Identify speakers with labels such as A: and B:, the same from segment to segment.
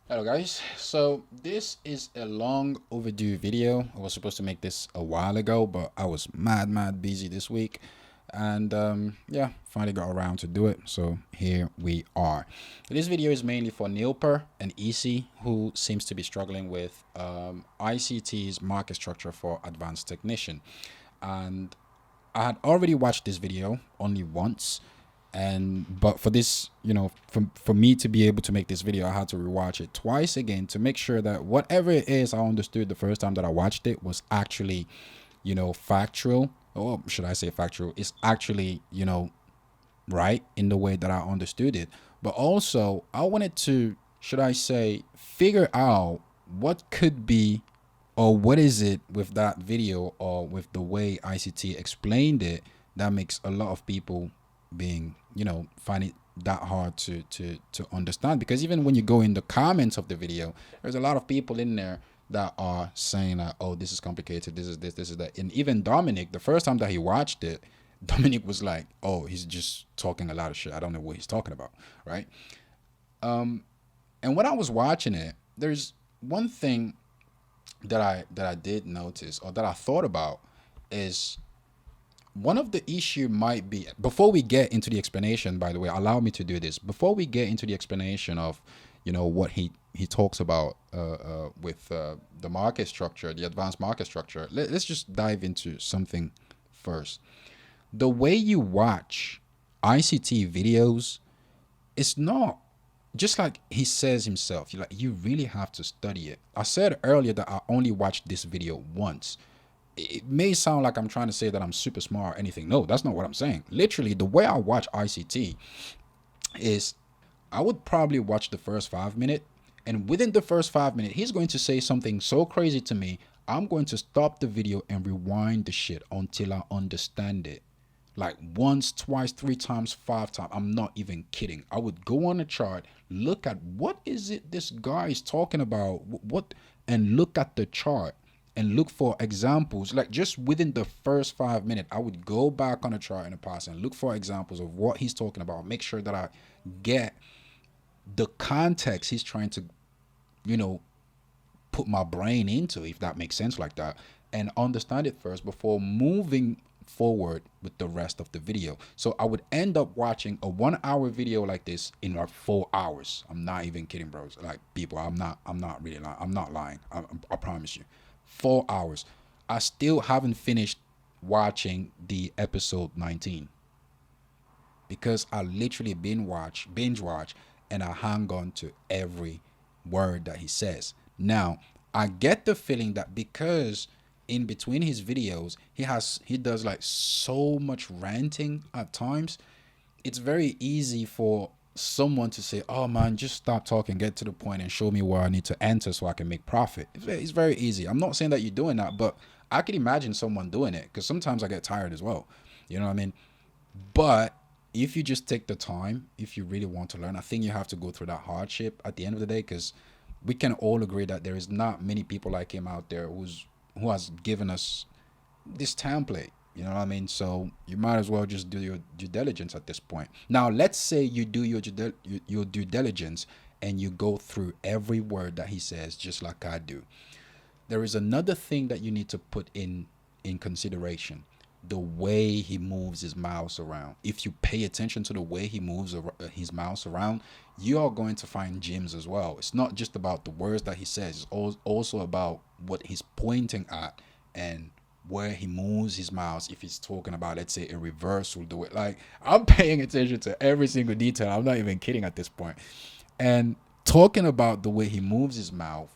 A: Hello guys, so this is a long overdue video. I was supposed to make this a while ago, but I was mad busy this week, and yeah, finally got around to do it. So here we are. This video is mainly for Neilper and EC, who seems to be struggling with ICT's market structure for advanced technician. And I had already watched this video only once, and but for this, for me to be able to make this video, I had to rewatch it twice again to make sure that whatever it is I understood the first time that I watched it was actually, factual. Or should I say factual? It's actually, right in the way that I understood it. But also, I wanted to, should I say, figure out what could be or what is it with that video or with the way ICT explained it that makes a lot of people being, find it that hard to understand. Because even when you go in the comments of the video, there's a lot of people in there that are saying that, oh, this is complicated, this is that. And even Dominic, the first time that he watched it, Dominic was like, oh, he's just talking a lot of shit, I don't know what he's talking about, right? And when I was watching it, there's one thing that I did notice, or that I thought about, is one of the issue might be, before we get into the explanation, by the way, allow me to do this before we get into the explanation of, what he talks about with the market structure, the advanced market structure. Let's just dive into something first. The way you watch ICT videos, it's not just like he says himself. You really have to study it. I said earlier that I only watched this video once. It may sound like I'm trying to say that I'm super smart or anything. No, that's not what I'm saying. Literally, the way I watch ICT is I would probably watch the first 5 minutes, and within the first 5 minutes, he's going to say something so crazy to me. I'm going to stop the video and rewind the shit until I understand it. Like once, twice, three times, five times. I'm not even kidding. I would go on a chart, look at what is it this guy is talking about, what, and look at the chart and look for examples. Like just within the first 5 minutes, I would go back on the chart in the past and look for examples of what he's talking about. Make sure that I get the context he's trying to, you know, put my brain into, if that makes sense like that, and understand it first before moving forward with the rest of the video. So I would end up watching a 1 hour video like this in like 4 hours. I'm not even kidding, bros. Like people, I'm not really lying. I'm not lying. I promise you. 4 hours. I still haven't finished watching the episode 19 because I literally binge watch, and I hang on to every word that he says. Now, I get the feeling that because in between his videos, he does like so much ranting at times, it's very easy for someone to say, "Oh man, just stop talking, get to the point, and show me where I need to enter so I can make profit." It's very easy. I'm not saying that you're doing that, but I can imagine someone doing it because sometimes I get tired as well. You know what I mean? But if you just take the time, if you really want to learn, I think you have to go through that hardship at the end of the day, because we can all agree that there is not many people like him out there who has given us this template. You know what I mean? So you might as well just do your due diligence at this point. Now, let's say you do your due diligence and you go through every word that he says, just like I do. There is another thing that you need to put in consideration: the way he moves his mouse around. If you pay attention to the way he moves his mouse around, you are going to find gems as well. It's not just about the words that he says, it's also about what he's pointing at and where he moves his mouse. If he's talking about, let's say, a reversal, do it. Like, I'm paying attention to every single detail. I'm not even kidding at this point. And talking about the way he moves his mouth,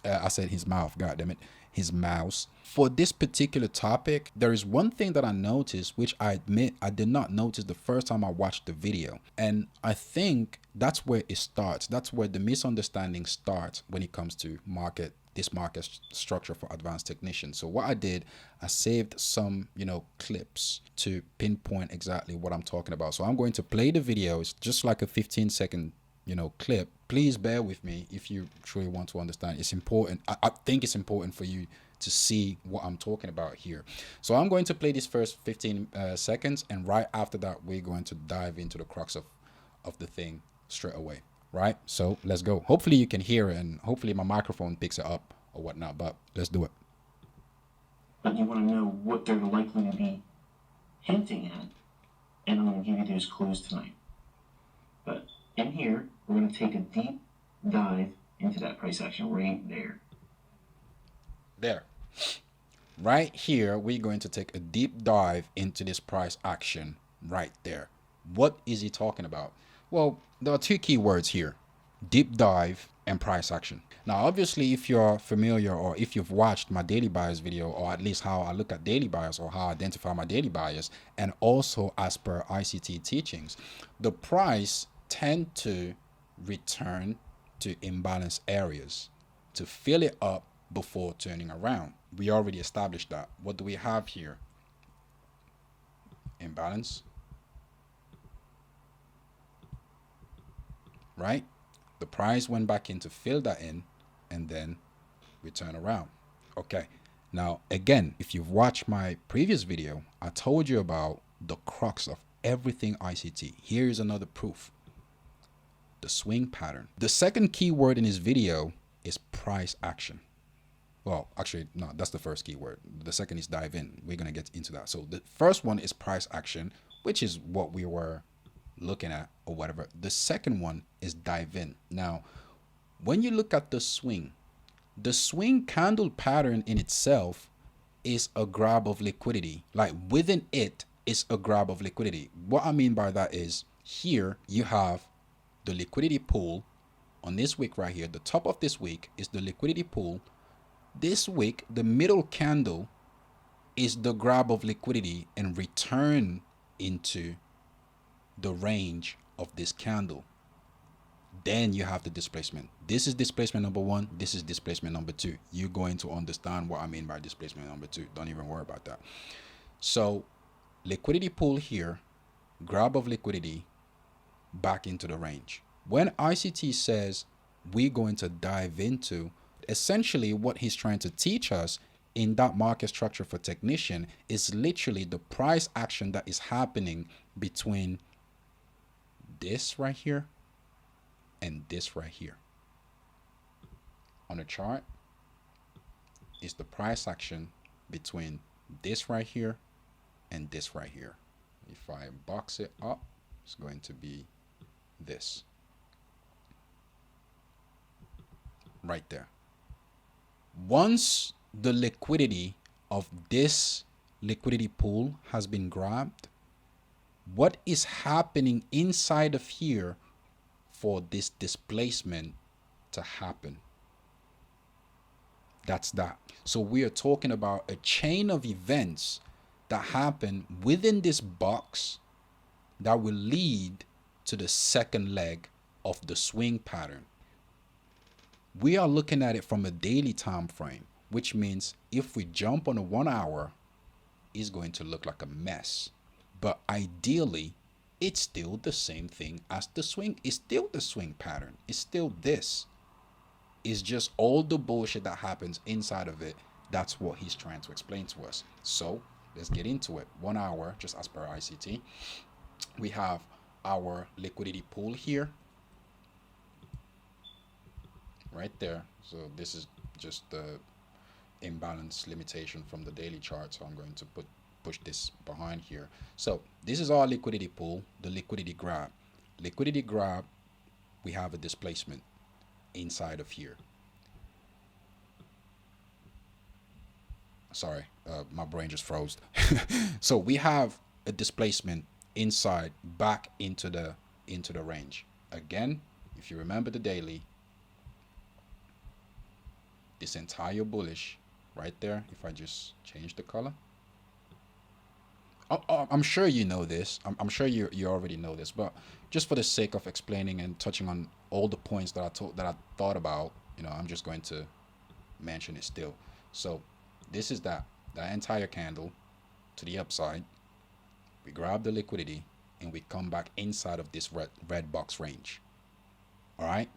A: I said his mouth, god damn it, his mouse. For this particular topic, there is one thing that I noticed, which I admit I did not notice the first time I watched the video. And I think that's where it starts. That's where the misunderstanding starts when it comes to this market structure for advanced technicians. So what I did, I saved some, clips to pinpoint exactly what I'm talking about. So I'm going to play the video. It's just like a 15-second clip. Please bear with me if you truly want to understand. It's important. I think it's important for you to see what I'm talking about here. So I'm going to play this first 15 seconds, and right after that, we're going to dive into the crux of the thing straight away. right? So let's go. Hopefully you can hear it, and hopefully my microphone picks it up or whatnot, but let's do it.
B: But you want to know what they're likely to be hinting at, and I'm going to give you those clues tonight. But in here, we're going to take a deep dive into that price action right there.
A: There. Right here, we're going to take a deep dive into this price action right there. What is he talking about? Well, there are two key words here: deep dive and price action. Now, obviously, if you're familiar or if you've watched my daily buyers video, or at least how I look at daily buyers or how I identify my daily buyers, and also as per ICT teachings, the price tend to return to imbalanced areas to fill it up before turning around. We already established that. What do we have here? Imbalance, right? The price went back in to fill that in, and then we turn around. Okay. Now, again, if you've watched my previous video, I told you about the crux of everything ICT. Here is another proof: the swing pattern. The second key word in this video is price action. Well, actually, no, that's the first keyword. The second is dive in. We're going to get into that. So the first one is price action, which is what we were looking at or whatever. The second one is dive in. Now, when you look at the swing candle pattern in itself is a grab of liquidity. Like within it is a grab of liquidity. What I mean by that is here you have the liquidity pool on this wick right here. The top of this wick is the liquidity pool. This wick, the middle candle, is the grab of liquidity and return into the range of this candle. Then you have the displacement. This is displacement number one. This is displacement number two. You're going to understand what I mean by displacement number two. Don't even worry about that. So liquidity pool here, grab of liquidity back into the range. When ICT says we're going to dive into, essentially what he's trying to teach us in that market structure for technician is literally the price action that is happening between this right here and this right here. On the chart is the price action between this right here and this right here. If I box it up, it's going to be this right there. Once the liquidity of this liquidity pool has been grabbed, what is happening inside of here for this displacement to happen? That's that. So we are talking about a chain of events that happen within this box that will lead to the second leg of the swing pattern. We are looking at it from a daily time frame, which means if we jump on a 1 hour, it's going to look like a mess. But ideally, it's still the same thing as the swing. It's still the swing pattern. It's still this. It's just all the bullshit that happens inside of it. That's what he's trying to explain to us. So let's get into it. 1 hour, just as per ICT. We have our liquidity pool here. Right there. So this is just the imbalance limitation from the daily chart. So I'm going to push this behind here. So this is our liquidity pool, the liquidity grab. Liquidity grab, we have a displacement inside of here. Sorry, my brain just froze. So we have a displacement inside back into the range. Again, if you remember the daily, this entire bullish right there, if I just change the color, I'm sure you know this. I'm sure you already know this, but just for the sake of explaining and touching on all the points that I thought about, I'm just going to mention it still. So this is that entire candle to the upside. We grab the liquidity and we come back inside of this red box range. All right.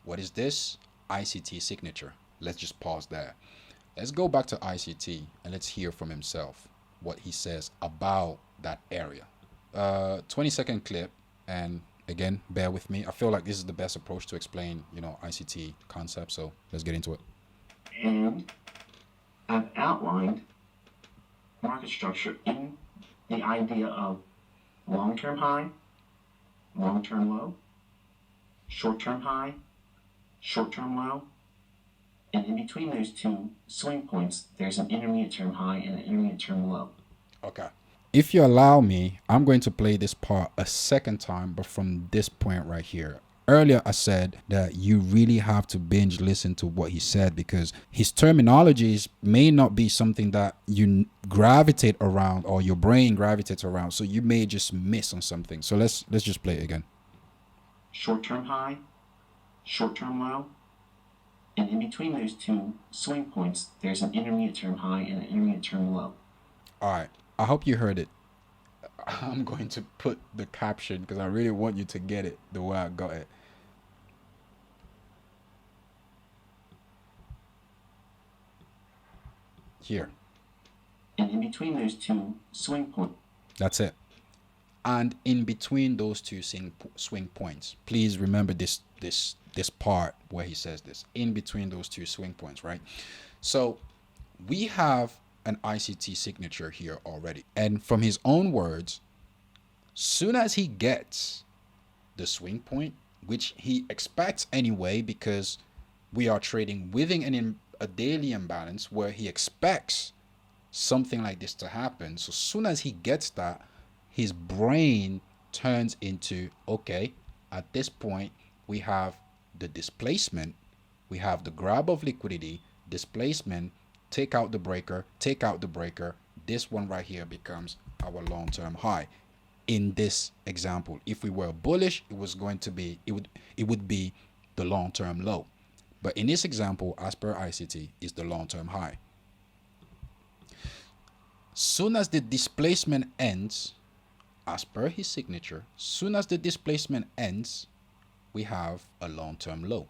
A: What is this? ICT signature. Let's just pause there. Let's go back to ICT and let's hear from himself what he says about that area. 20-second clip, and Again, bear with me. I feel like this is the best approach to explain, ICT concepts. So let's get into it.
B: And I've outlined market structure in the idea of long-term high, long-term low, short-term high, short-term low, and in between those two swing points, there's an intermediate term high and an intermediate term low.
A: Okay. If you allow me, I'm going to play this part a second time, but from this point right here. Earlier, I said that you really have to binge listen to what he said because his terminologies may not be something that you gravitate around or your brain gravitates around. So you may just miss on something. So let's just play it again.
B: Short-term high, short-term low, and in between those two swing points, there's an intermediate term high and an intermediate term low.
A: All right. I hope you heard it. I'm going to put the caption because I really want you to get it the way I got it. Here.
B: And in between those two swing points.
A: That's it. And in between those two swing points, please remember this part where he says this. In between those two swing points, right? So we have an ICT signature here already. And from his own words, soon as he gets the swing point, which he expects anyway, because we are trading within a daily imbalance where he expects something like this to happen. So soon as he gets that, his brain turns into, okay, at this point, we have the displacement, we have the grab of liquidity, displacement, take out the breaker, this one right here becomes our long-term high. In this example, if we were bullish, it would be the long-term low. But in this example, as per ICT, is the long-term high. Soon as the displacement ends, as per his signature, soon as the displacement ends, we have a long-term low.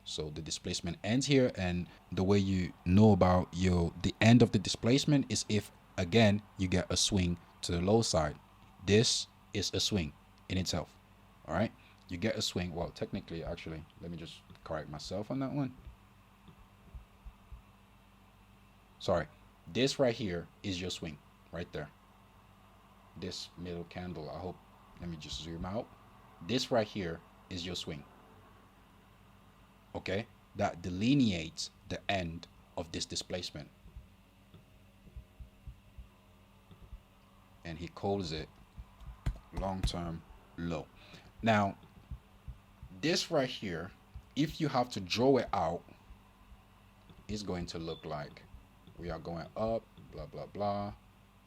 A: So the displacement ends here, and the way you know about the end of the displacement is if, again, you get a swing to the low side. This is a swing in itself. All right, you get a swing. Well, technically, actually, let me just correct myself on that one. Sorry, this right here is your swing right there. This middle candle, I hope, let me just zoom out. This right here is your swing. Okay, that delineates the end of this displacement. And he calls it long-term low. Now, this right here, if you have to draw it out, is going to look like we are going up, blah, blah, blah.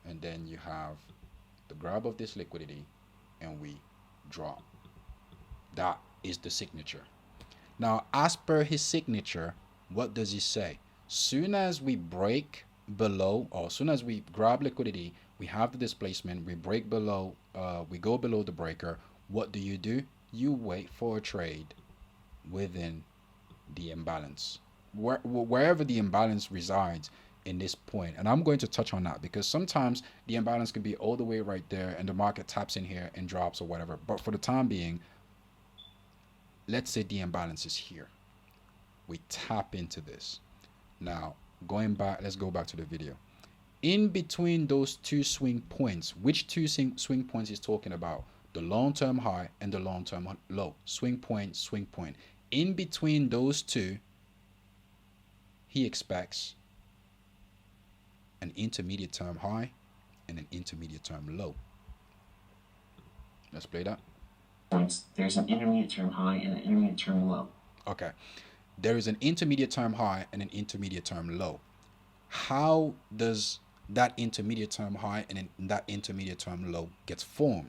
A: And then you have the grab of this liquidity and we drop. That is the signature. Now, as per his signature, what does he say? Soon as we break below, or soon as we grab liquidity, we have the displacement, we break below, we go below the breaker. What do? You wait for a trade within the imbalance, wherever the imbalance resides in this point. And I'm going to touch on that because sometimes the imbalance can be all the way right there and the market taps in here and drops or whatever. But for the time being, let's say the imbalance is here. We tap into this. Now, going back, let's go back to the video. In between those two swing points, which two swing points is talking about? The long-term high and the long-term low. Swing point, swing point. In between those two, he expects an intermediate term high and an intermediate term low. Let's play that.
B: There's an intermediate term high and an intermediate term low.
A: Okay. There is an intermediate term high and an intermediate term low. How does that intermediate term high and that intermediate term low gets formed?